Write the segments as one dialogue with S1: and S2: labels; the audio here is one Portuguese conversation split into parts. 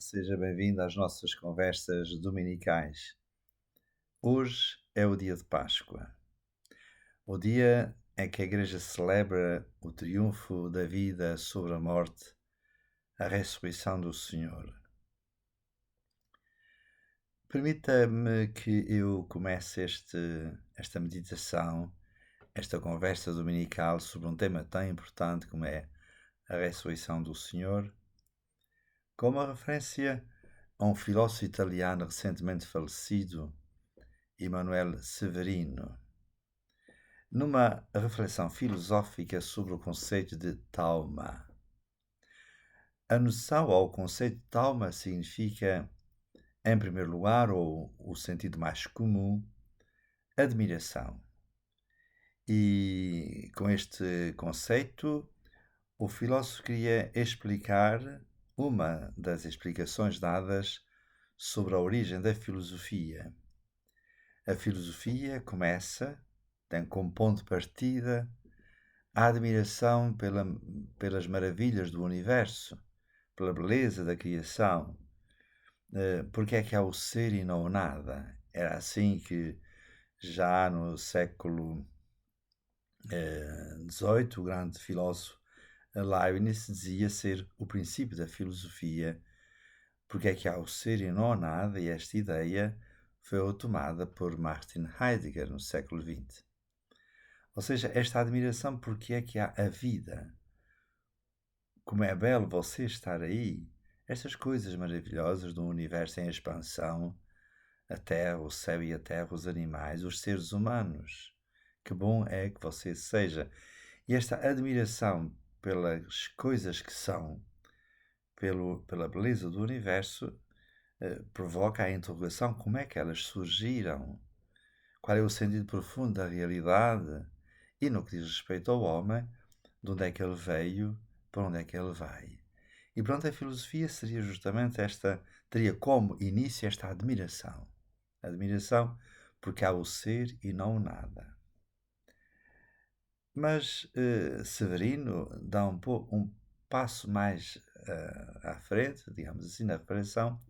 S1: Seja bem-vindo às nossas conversas dominicais. Hoje é o dia de Páscoa, o dia em que a Igreja celebra o triunfo da vida sobre a morte, a ressurreição do Senhor. Permita-me que eu comece esta meditação, esta conversa dominical sobre um tema tão importante como é a ressurreição do Senhor, com uma referência a um filósofo italiano recentemente falecido, Emanuele Severino, numa reflexão filosófica sobre o conceito de tauma. A noção ou o conceito de tauma significa, em primeiro lugar, ou o sentido mais comum, admiração. E com este conceito, o filósofo queria explicar uma das explicações dadas sobre a origem da filosofia. A filosofia tem como ponto de partida a admiração pelas maravilhas do universo, pela beleza da criação. Porque é que há o ser e não o nada? Era assim que já no século XVIII o grande filósofo Leibniz dizia ser o princípio da filosofia. Porque é que há o ser e não o nada? E esta ideia foi tomada por Martin Heidegger no século XX. Ou seja, esta admiração porque é que há a vida. Como é belo você estar aí. Estas coisas maravilhosas do universo em expansão, a terra, o céu e a terra, os animais, os seres humanos. Que bom é que você seja. E esta admiração pelas coisas que são, pela beleza do universo, provoca a interrogação como é que elas surgiram, qual é o sentido profundo da realidade e, no que diz respeito ao homem, de onde é que ele veio, para onde é que ele vai. E pronto, a filosofia seria justamente teria como início esta admiração. Admiração porque há o ser e não o nada. Mas Severino dá um passo mais à frente, digamos assim, na reparação,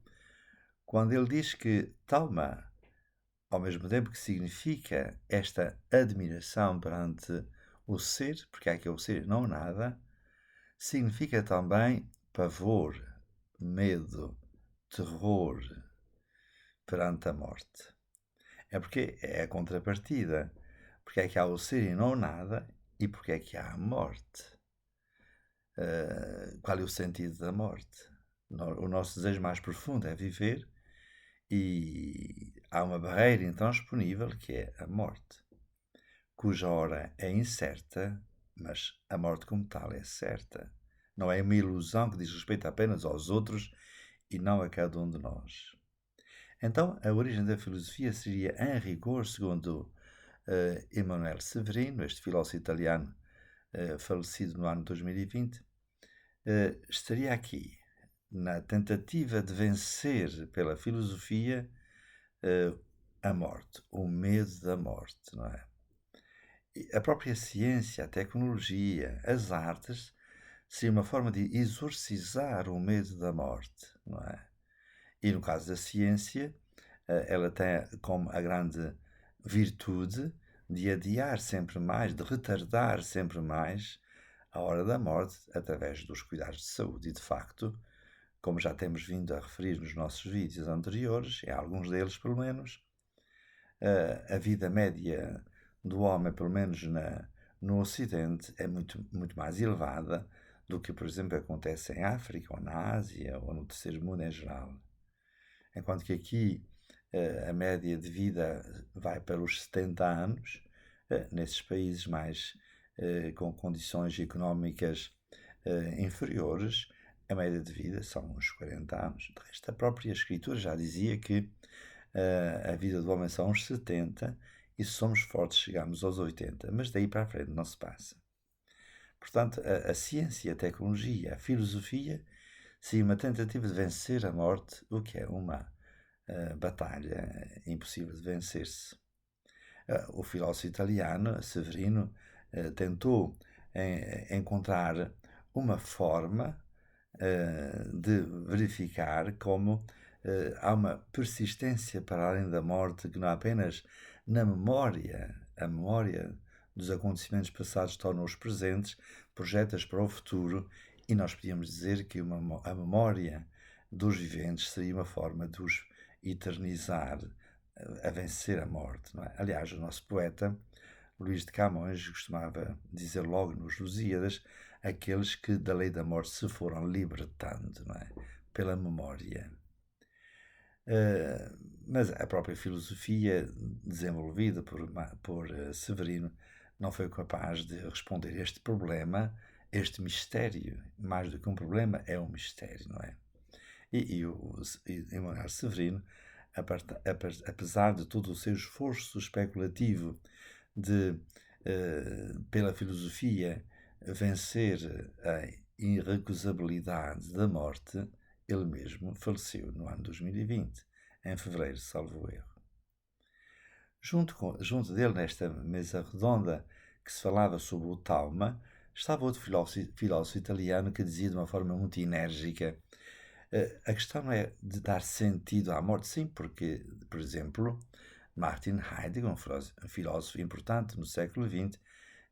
S1: quando ele diz que Talma, ao mesmo tempo que significa esta admiração perante o ser, porque há que é o ser e não o nada, significa também pavor, medo, terror perante a morte. É porque é a contrapartida. Porque é que há o ser e não o nada e porque é que há a morte. Qual é o sentido da morte? O nosso desejo mais profundo é viver e há uma barreira intransponível que é a morte, cuja hora é incerta, mas a morte como tal é certa. Não é uma ilusão que diz respeito apenas aos outros e não a cada um de nós. Então, a origem da filosofia seria, em rigor, segundo Emanuele Severino, este filósofo italiano falecido no ano 2020, estaria aqui, na tentativa de vencer pela filosofia a morte, o medo da morte, não é? E a própria ciência, a tecnologia, as artes, seria uma forma de exorcizar o medo da morte, não é? E no caso da ciência, ela tem como a grande virtude de adiar sempre mais, de retardar sempre mais a hora da morte através dos cuidados de saúde. E de facto, como já temos vindo a referir nos nossos vídeos anteriores, em alguns deles pelo menos, a vida média do homem, pelo menos no Ocidente, é muito, muito mais elevada do que, por exemplo, acontece em África, ou na Ásia, ou no terceiro mundo em geral. Enquanto que aqui a média de vida vai para os 70 anos, nesses países mais com condições económicas inferiores, a média de vida são uns 40 anos. De resto, a própria Escritura já dizia que a vida do homem são uns 70 e se somos fortes chegamos aos 80, mas daí para a frente não se passa. Portanto, a ciência, a tecnologia, a filosofia seria uma tentativa de vencer a morte, o que é uma batalha impossível de vencer-se. O filósofo italiano, Severino, tentou encontrar uma forma de verificar como há uma persistência para além da morte que não apenas na memória, a memória dos acontecimentos passados torna-os presentes, projeta-os para o futuro, e nós podíamos dizer que a memória dos viventes seria uma forma de os eternizar, a vencer a morte. Não é? Aliás, o nosso poeta Luís de Camões costumava dizer logo nos Lusíadas: aqueles que da lei da morte se foram libertando, não é? Pela memória. Mas a própria filosofia desenvolvida por Severino não foi capaz de responder a este problema, este mistério. Mais do que um problema, é um mistério, não é? E Manuel Severino, apesar de todo o seu esforço especulativo de, pela filosofia, vencer a irrecusabilidade da morte, ele mesmo faleceu no ano 2020, em fevereiro, salvo erro. Junto dele, nesta mesa redonda que se falava sobre o Talma, estava outro filósofo italiano que dizia de uma forma muito enérgica: a questão não é de dar sentido à morte, sim, porque, por exemplo, Martin Heidegger, um filósofo importante no século XX,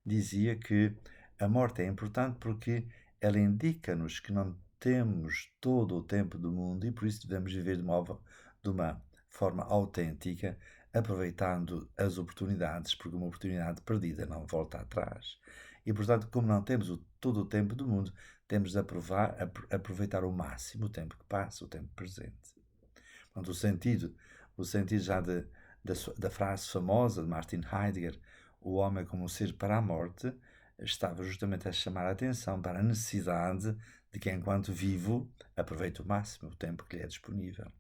S1: dizia que a morte é importante porque ela indica-nos que não temos todo o tempo do mundo e por isso devemos viver de uma forma autêntica, aproveitando as oportunidades, porque uma oportunidade perdida não volta atrás. E, portanto, como não temos todo o tempo do mundo, temos de aproveitar ao máximo o tempo que passa, o tempo presente. Portanto, o sentido já da frase famosa de Martin Heidegger, o homem como um ser para a morte, estava justamente a chamar a atenção para a necessidade de que, enquanto vivo, aproveite o máximo o tempo que lhe é disponível.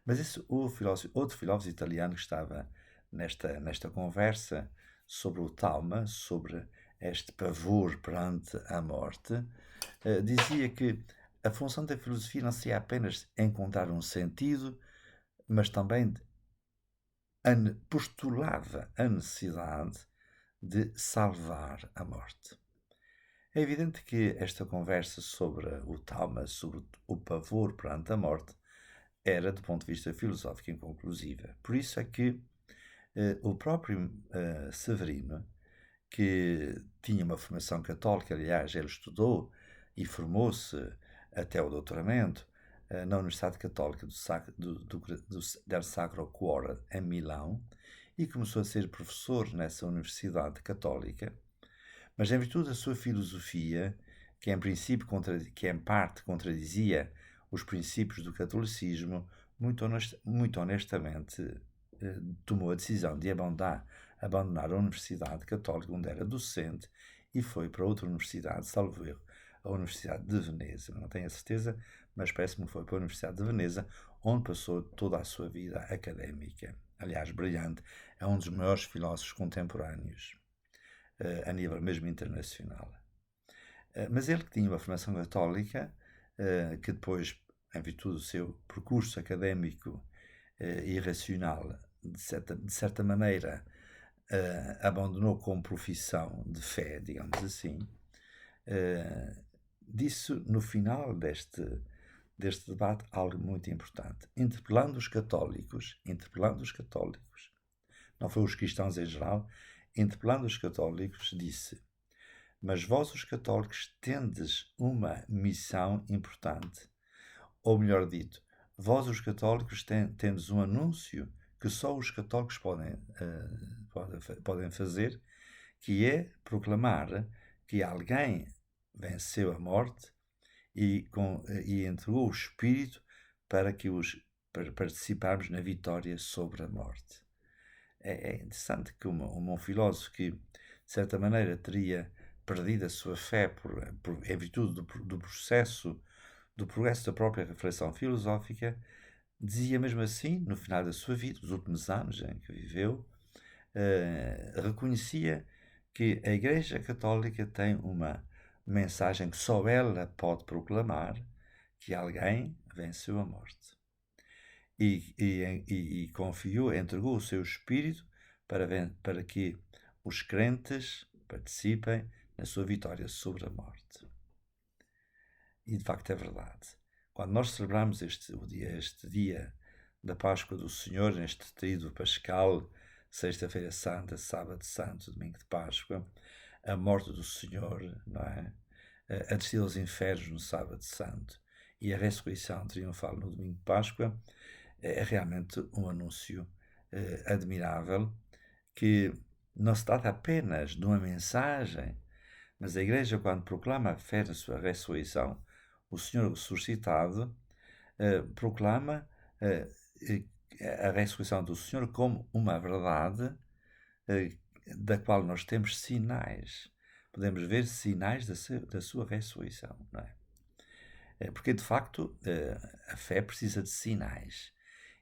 S1: Mas outro filósofo italiano que estava nesta conversa sobre o Talma, sobre este pavor perante a morte, dizia que a função da filosofia não seria apenas encontrar um sentido, mas também postulava a necessidade de salvar a morte. É evidente que esta conversa sobre o Talma, sobre o pavor perante a morte, era, do ponto de vista filosófico, inconclusiva. Por isso é que o próprio Severino, que tinha uma formação católica, aliás, ele estudou e formou-se até o doutoramento na Universidade Católica del Sacro Cuore, em Milão, e começou a ser professor nessa Universidade Católica, mas em virtude da sua filosofia, que em parte contradizia os princípios do catolicismo, muito honestamente tomou a decisão de abandonar a Universidade Católica, onde era docente, e foi para outra universidade, salvo erro, a Universidade de Veneza. Não tenho a certeza, mas parece-me que foi para a Universidade de Veneza, onde passou toda a sua vida académica. Aliás, brilhante, é um dos maiores filósofos contemporâneos, a nível mesmo internacional. Mas ele que tinha uma formação católica, que depois, em virtude do seu percurso académico irracional, de certa maneira, abandonou como profissão de fé, digamos assim, disse no final deste debate algo muito importante. Interpelando os católicos, não foi os cristãos em geral, interpelando os católicos, disse: mas vós, os católicos, tendes uma missão importante. Ou melhor dito, vós, os católicos, tendes um anúncio que só os católicos podem fazer, que é proclamar que alguém venceu a morte e entregou o Espírito para participarmos na vitória sobre a morte. É interessante que um filósofo que, de certa maneira, teria perdido a sua fé em virtude do progresso da própria reflexão filosófica, dizia mesmo assim, no final da sua vida, os últimos anos em que viveu, reconhecia que a Igreja Católica tem uma mensagem que só ela pode proclamar, que alguém venceu a morte. E confiou, entregou o seu espírito para que os crentes participem na sua vitória sobre a morte. E de facto é verdade. Quando nós celebramos este dia da Páscoa do Senhor, neste tríduo pascal, Sexta-feira Santa, Sábado Santo, Domingo de Páscoa, a morte do Senhor, não é? A descida aos infernos no Sábado Santo e a ressurreição triunfal no Domingo de Páscoa, é realmente um anúncio admirável, que não se trata apenas de uma mensagem, mas a Igreja, quando proclama a fé na sua ressurreição, o Senhor ressuscitado, proclama a ressurreição do Senhor como uma verdade da qual nós temos sinais. Podemos ver sinais da sua ressurreição, não é? Porque, de facto, a fé precisa de sinais.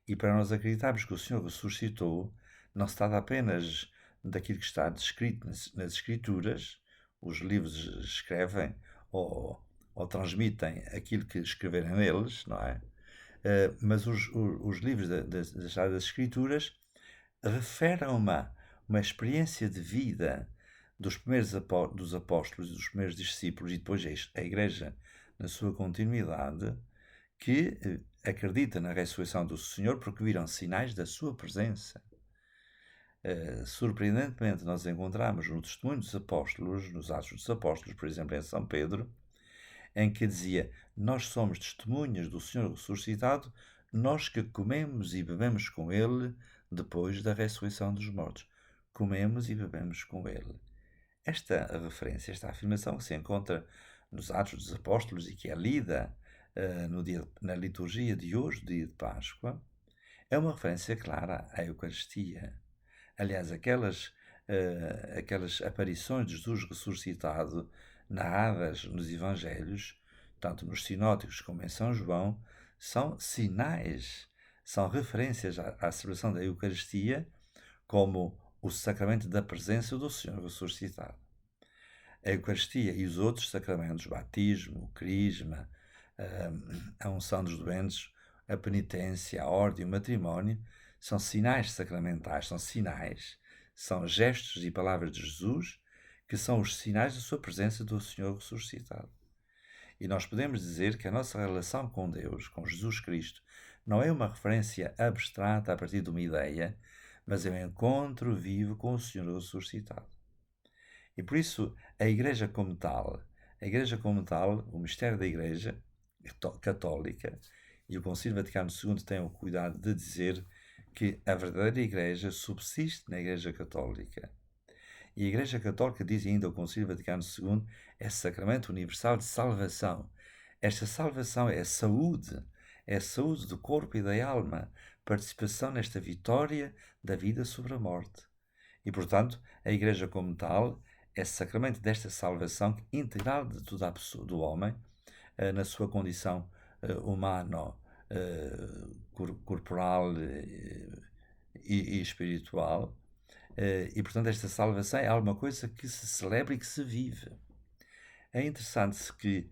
S1: E para nós acreditarmos que o Senhor ressuscitou, não se trata apenas daquilo que está descrito nas Escrituras. Os livros escrevem ou transmitem aquilo que escreveram eles, não é? Mas os livros das Escrituras referem uma experiência de vida dos primeiros dos apóstolos e dos primeiros discípulos, e depois a Igreja na sua continuidade, que acredita na ressurreição do Senhor porque viram sinais da sua presença. Surpreendentemente, nós encontramos no testemunho dos apóstolos, nos Atos dos Apóstolos, por exemplo, em São Pedro, em que dizia: nós somos testemunhas do Senhor ressuscitado, nós que comemos e bebemos com Ele depois da ressurreição dos mortos. Comemos e bebemos com Ele. Esta referência, esta afirmação que se encontra nos Atos dos Apóstolos e que é lida na liturgia de hoje, dia de Páscoa, é uma referência clara à Eucaristia. Aliás, aquelas aparições de Jesus ressuscitado narradas nos Evangelhos, tanto nos sinóticos como em São João, são sinais, são referências à celebração da Eucaristia como o sacramento da presença do Senhor ressuscitado. A Eucaristia e os outros sacramentos, batismo, crisma, a unção dos doentes, a penitência, a ordem, o matrimónio, são sinais sacramentais, são gestos e palavras de Jesus que são os sinais da sua presença do Senhor ressuscitado. E nós podemos dizer que a nossa relação com Deus, com Jesus Cristo, não é uma referência abstrata a partir de uma ideia, mas é um encontro vivo com o Senhor ressuscitado. E por isso, a Igreja como tal, o mistério da Igreja católica, e o Concílio Vaticano II tem o cuidado de dizer que a verdadeira Igreja subsiste na Igreja Católica. E a Igreja Católica, diz ainda o Concílio Vaticano II, é sacramento universal de salvação. Esta salvação é a saúde do corpo e da alma, participação nesta vitória da vida sobre a morte. E, portanto, a Igreja como tal é sacramento desta salvação integral de toda a pessoa, do homem, na sua condição humano, corporal e espiritual. E, portanto, esta salvação é alguma coisa que se celebra e que se vive. É interessante que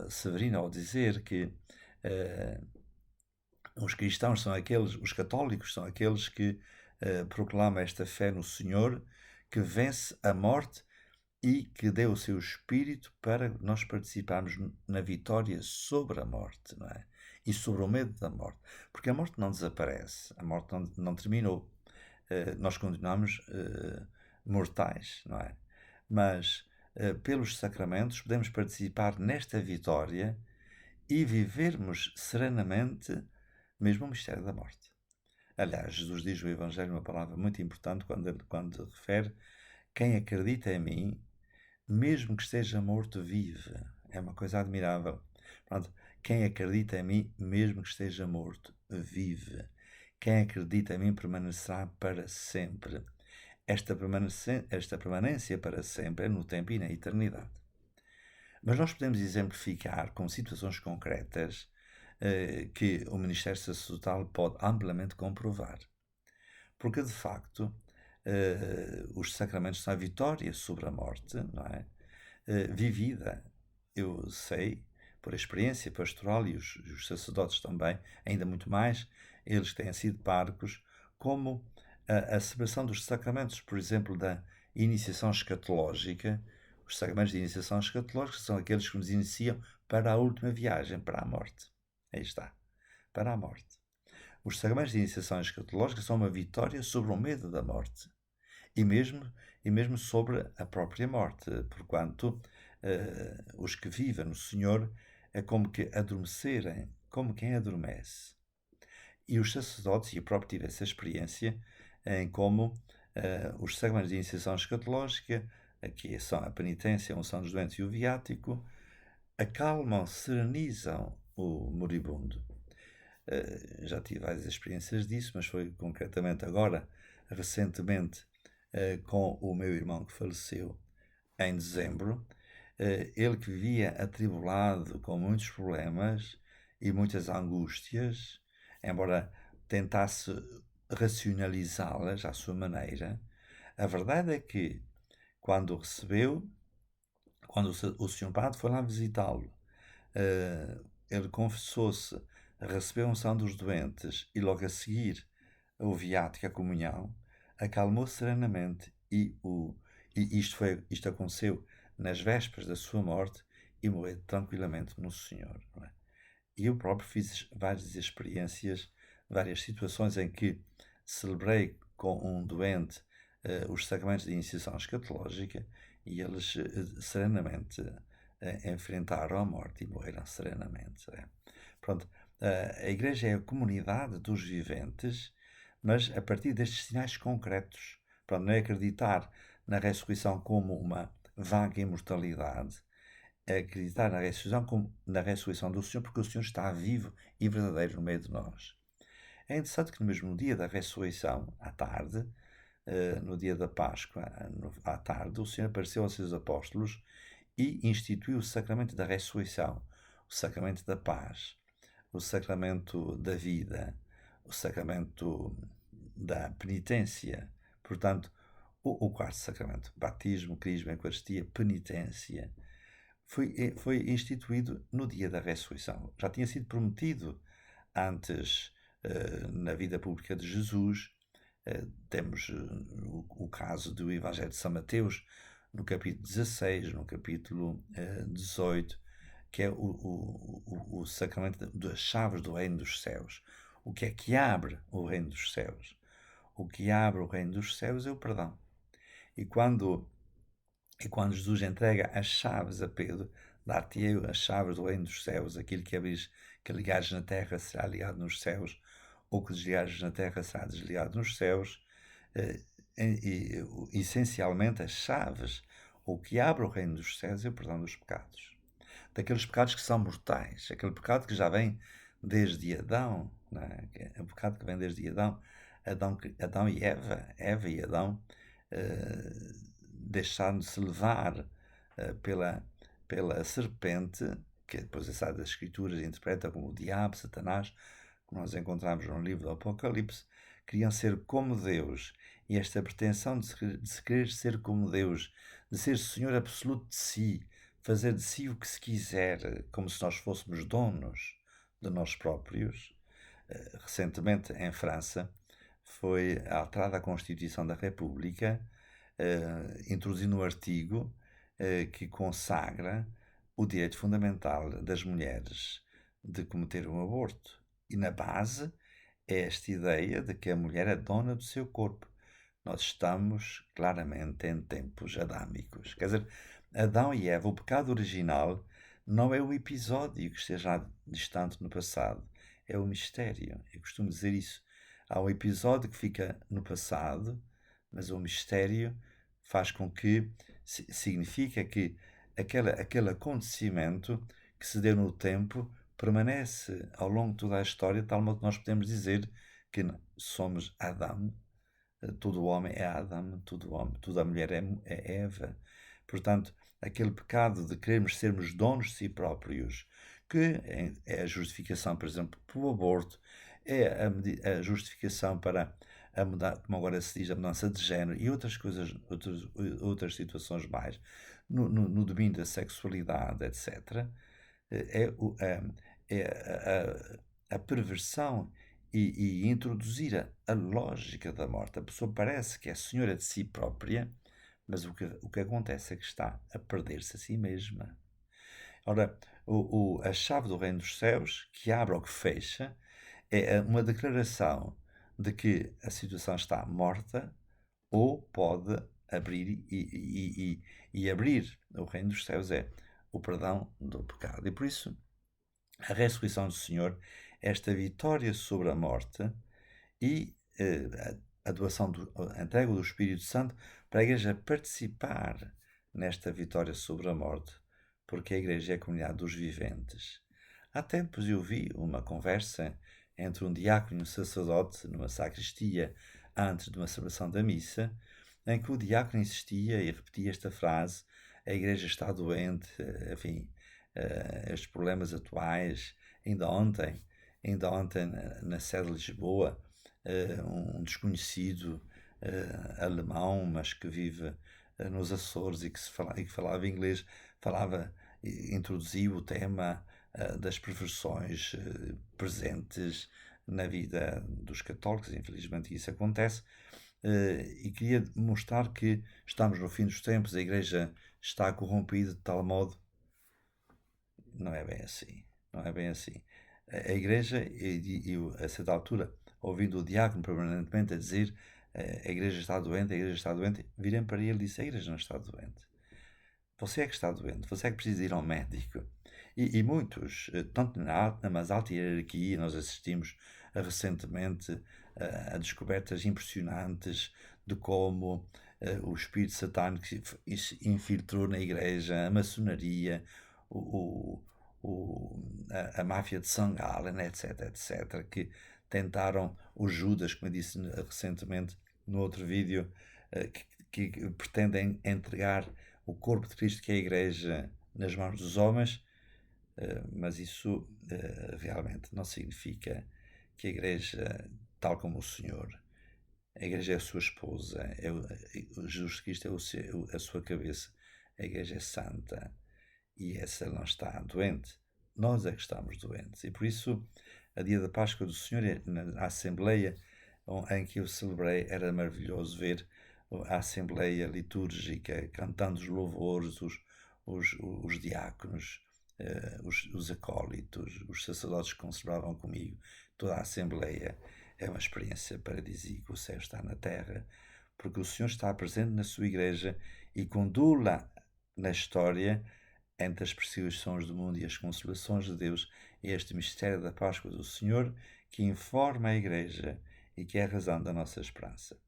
S1: Severino, ao dizer que os cristãos são aqueles, os católicos são aqueles que proclamam esta fé no Senhor, que vence a morte e que deu o seu espírito para nós participarmos na vitória sobre a morte, não é? E sobre o medo da morte. Porque a morte não desaparece, a morte não terminou. Nós continuamos mortais, não é? Mas pelos sacramentos podemos participar nesta vitória e vivermos serenamente mesmo o mistério da morte. Aliás, Jesus diz no Evangelho uma palavra muito importante quando refere: quem acredita em mim, mesmo que esteja morto, vive. É uma coisa admirável. Pronto, quem acredita em mim, mesmo que esteja morto, vive. Quem acredita em mim permanecerá para sempre. Esta permanência para sempre é no tempo e na eternidade. Mas nós podemos exemplificar com situações concretas que o ministério sacerdotal pode amplamente comprovar. Porque, de facto, os sacramentos são a vitória sobre a morte, não é? Vivida. Eu sei, por experiência pastoral, e os sacerdotes também, ainda muito mais, eles têm sido parcos, como a celebração dos sacramentos, por exemplo, da iniciação escatológica. Os sacramentos de iniciação escatológica são aqueles que nos iniciam para a última viagem, para a morte. Aí está, para a morte. Os sacramentos de iniciação escatológica são uma vitória sobre o medo da morte e mesmo sobre a própria morte, porquanto os que vivem no Senhor é como que adormecerem, como quem adormece. E os sacerdotes, e eu próprio tive essa experiência, em como os sacramentos de iniciação escatológica, aqui são a penitência, a unção dos doentes e o viático, acalmam, serenizam o moribundo. Já tive várias experiências disso, mas foi concretamente agora, recentemente, com o meu irmão que faleceu em dezembro. Ele que vivia atribulado, com muitos problemas e muitas angústias, embora tentasse racionalizá-las à sua maneira, a verdade é que quando o recebeu, quando o Sr. Padre foi lá visitá-lo, ele confessou-se, recebeu a unção dos doentes e logo a seguir o viático, a comunhão, acalmou-se serenamente e isto aconteceu nas vésperas da sua morte e morreu tranquilamente no Senhor. Não é? E eu próprio fiz várias experiências, várias situações em que celebrei com um doente os sacramentos de iniciação escatológica e eles serenamente enfrentaram a morte e morreram serenamente. Pronto, a Igreja é a comunidade dos viventes, mas a partir destes sinais concretos. Pronto, não é acreditar na ressurreição como uma vaga imortalidade, é acreditar na ressurreição do Senhor, porque o Senhor está vivo e verdadeiro no meio de nós. É interessante que no mesmo dia da ressurreição, à tarde, no dia da Páscoa, à tarde, o Senhor apareceu aos seus apóstolos e instituiu o sacramento da ressurreição, o sacramento da paz, o sacramento da vida, o sacramento da penitência. Portanto, o quarto sacramento, batismo, crisma, eucaristia, penitência, foi instituído no dia da ressurreição. Já tinha sido prometido antes na vida pública de Jesus. Temos o caso do Evangelho de São Mateus, no capítulo 16, no capítulo 18, que é o sacramento das chaves do reino dos céus. O que é que abre o reino dos céus? O que abre o reino dos céus é o perdão. E quando Jesus entrega as chaves a Pedro, dar-te-ei as chaves do reino dos céus, aquilo que ligares na terra será ligado nos céus, ou que desligares na terra será desligado nos céus. Essencialmente, as chaves, o que abre o reino dos céus é o perdão dos pecados. Daqueles pecados que são mortais, aquele pecado que já vem desde Adão, não é? É um pecado que vem desde Adão e Eva e Adão, deixaram-se levar pela serpente, que depois a Sagrada das Escrituras interpreta como o diabo, Satanás, que nós encontramos no livro do Apocalipse, queriam ser como Deus. E esta pretensão de se querer ser como Deus, de ser Senhor absoluto de si, fazer de si o que se quiser, como se nós fôssemos donos de nós próprios. Recentemente, em França, foi alterada a Constituição da República, introduzindo um artigo que consagra o direito fundamental das mulheres de cometer um aborto. E na base é esta ideia de que a mulher é dona do seu corpo. Nós estamos claramente em tempos adâmicos. Quer dizer, Adão e Eva, o pecado original, não é um episódio que esteja distante no passado, é um mistério. Eu costumo dizer isso. Há um episódio que fica no passado, mas o mistério faz com que significa que aquele acontecimento que se deu no tempo permanece ao longo de toda a história, de tal modo que nós podemos dizer que somos Adão, todo homem é Adão, toda a mulher é Eva. Portanto, aquele pecado de querermos sermos donos de si próprios, que é a justificação, por exemplo, para o aborto, é a justificação para como agora se diz, a mudança de género e outras coisas, outras situações mais, no domínio da sexualidade, etc., a perversão e introduzir a lógica da morte. A pessoa parece que é senhora de si própria, mas o que acontece é que está a perder-se a si mesma. Ora, A chave do reino dos céus, que abre ou que fecha, é uma declaração de que a situação está morta ou pode abrir e abrir. O reino dos céus é o perdão do pecado. E por isso, a ressurreição do Senhor, esta vitória sobre a morte e a doação, a entrega do Espírito Santo para a Igreja participar nesta vitória sobre a morte, porque a Igreja é a comunidade dos viventes. Há tempos eu vi uma conversa entre um diácono e um sacerdote numa sacristia antes de uma celebração da missa, em que o diácono insistia e repetia esta frase: a Igreja está doente, enfim, estes problemas atuais. Ainda ontem na sede de Lisboa, um desconhecido alemão, mas que vive nos Açores e que falava inglês, introduziu o tema das perversões presentes na vida dos católicos. Infelizmente isso acontece, e queria mostrar que estamos no fim dos tempos, a Igreja está corrompida de tal modo. Não é bem assim, não é bem assim. A Igreja, a certa altura, ouvindo o diácono permanentemente a dizer a Igreja está doente, a Igreja está doente, virem para ele e disse: a Igreja não está doente. Você é que está doente, você é que precisa ir ao médico. E muitos, tanto na mais alta hierarquia, nós assistimos recentemente a descobertas impressionantes de como o espírito satânico se infiltrou na Igreja, a maçonaria, o, a máfia de St. Gallen, etc, etc, que tentaram, o Judas, como eu disse recentemente no outro vídeo, que pretendem entregar o corpo de Cristo, que é a Igreja, nas mãos dos homens, mas isso realmente não significa que a Igreja, tal como o Senhor, a Igreja é a sua esposa, Jesus Cristo é a sua cabeça, a Igreja é santa e essa não está doente. Nós é que estamos doentes. E por isso, a dia da Páscoa do Senhor, na Assembleia em que eu celebrei, era maravilhoso ver a Assembleia litúrgica cantando os louvores, os diáconos, os acólitos, os sacerdotes que conservavam comigo. Toda a Assembleia é uma experiência paradisíaca. O céu está na terra, porque o Senhor está presente na sua Igreja e conduz-la na história entre as perseguições do mundo e as consolações de Deus. É este mistério da Páscoa do Senhor que informa a Igreja e que é a razão da nossa esperança.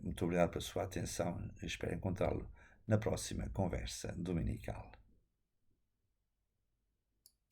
S1: Muito obrigado pela sua atenção e espero encontrá-lo na próxima conversa dominical.